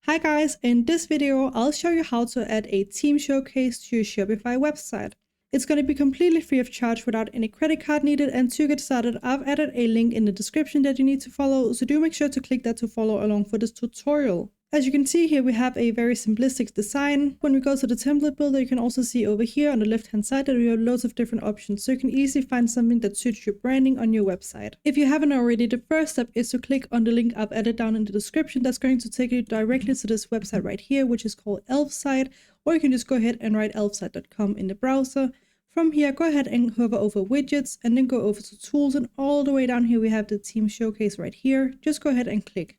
Hi guys, in this video I'll show you how to add a team showcase to your Shopify website. It's going to be completely free of charge without any credit card needed, and to get started I've added a link in the description that you need to follow, so do make sure to click that to follow along for this tutorial. As you can see here, we have a very simplistic design. When we go to the template builder, you can also see over here on the left hand side that we have loads of different options, so you can easily find something that suits your branding on your website. If you haven't already, the first step is to click on the link I've added down in the description. That's going to take you directly to this website right here, which is called Elfsight, or you can just go ahead and write elfsight.com in the browser. From here, go ahead and hover over widgets and then go over to tools, and all the way down here we have the team showcase right here. Just go ahead and click.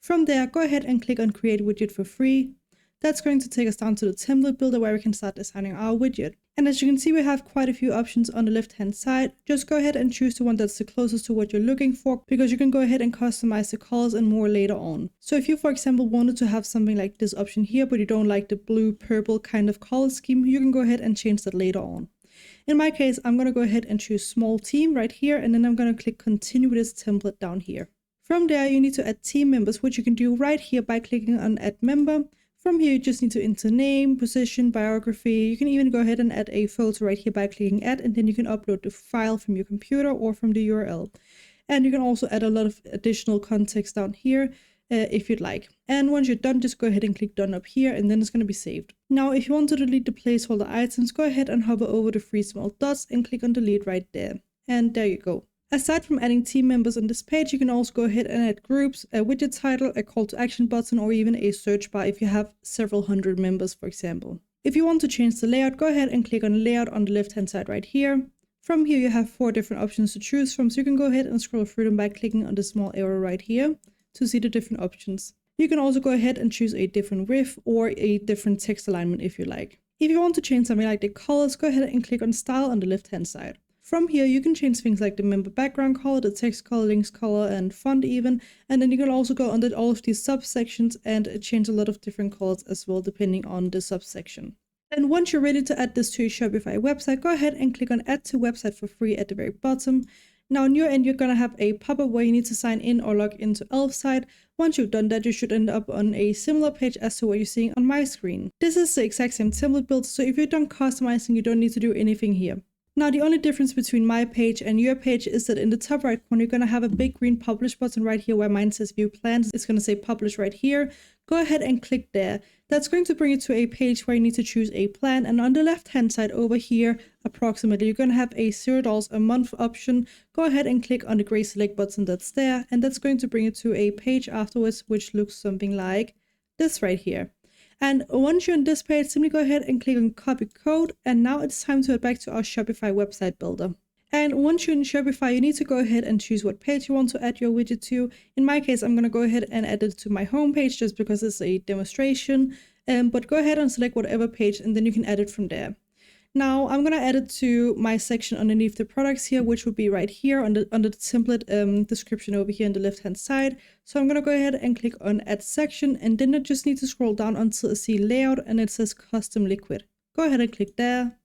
From there, go ahead and click on create widget for free. That's going to take us down to the template builder where we can start designing our widget. And as you can see, we have quite a few options on the left hand side. Just go ahead and choose the one that's the closest to what you're looking for, because you can go ahead and customize the colors and more later on. So if you, for example, wanted to have something like this option here, but you don't like the blue purple kind of color scheme, you can go ahead and change that later on. In my case, I'm going to go ahead and choose small team right here, and then I'm going to click continue with this template down here. From there, you need to add team members, which you can do right here by clicking on add member. From here, you just need to enter name, position, biography. You can even go ahead and add a photo right here by clicking add, and then you can upload the file from your computer or from the URL. And you can also add a lot of additional context down here if you'd like. And once you're done, just go ahead and click done up here, and then it's going to be saved. Now, if you want to delete the placeholder items, go ahead and hover over the three small dots and click on delete right there. And there you go. Aside from adding team members on this page, you can also go ahead and add groups, a widget title, a call to action button, or even a search bar if you have several hundred members, for example. If you want to change the layout, go ahead and click on layout on the left hand side right here. From here, you have 4 different options to choose from, so you can go ahead and scroll through them by clicking on the small arrow right here to see the different options. You can also go ahead and choose a different width or a different text alignment if you like. If you want to change something like the colors, go ahead and click on style on the left hand side. From here, you can change things like the member background color, the text color, links color, and font even. And then you can also go under all of these subsections and change a lot of different colors as well, depending on the subsection. And once you're ready to add this to your Shopify website, go ahead and click on add to website for free at the very bottom. Now on your end, you're going to have a pop-up where you need to sign in or log into Elfsight. Once you've done that, you should end up on a similar page as to what you're seeing on my screen. This is the exact same template build, so if you're done customizing, you don't need to do anything here. Now, the only difference between my page and your page is that in the top right corner, you're going to have a big green publish button right here where mine says view plans. It's going to say publish right here. Go ahead and click there. That's going to bring you to a page where you need to choose a plan. And on the left hand side over here, approximately, you're going to have a $0 a month option. Go ahead and click on the gray select button that's there. And that's going to bring you to a page afterwards, which looks something like this right here. And once you're on this page, simply go ahead and click on copy code. And now it's time to head back to our Shopify website builder. And once you're in Shopify, you need to go ahead and choose what page you want to add your widget to. In my case, I'm going to go ahead and add it to my home page just because it's a demonstration. But go ahead and select whatever page, and then you can add it from there. Now, I'm going to add it to my section underneath the products here, which would be right here under the template description over here on the left-hand side. So I'm going to go ahead and click on Add Section, and then I just need to scroll down until I see Layout, and it says Custom Liquid. Go ahead and click there.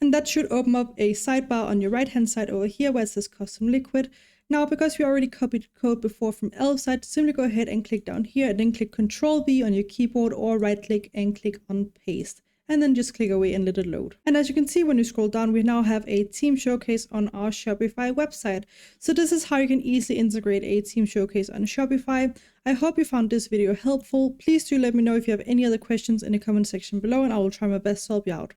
And that should open up a sidebar on your right-hand side over here where it says Custom Liquid. Now, because we already copied code before from Elfsight, simply go ahead and click down here, and then click Ctrl-V on your keyboard, or right-click and click on Paste. And then just click away and let it load. And as you can see, when you scroll down, we now have a team showcase on our Shopify website. So this is how you can easily integrate a team showcase on Shopify. I hope you found this video helpful. Please do let me know if you have any other questions in the comment section below, and I will try my best to help you out.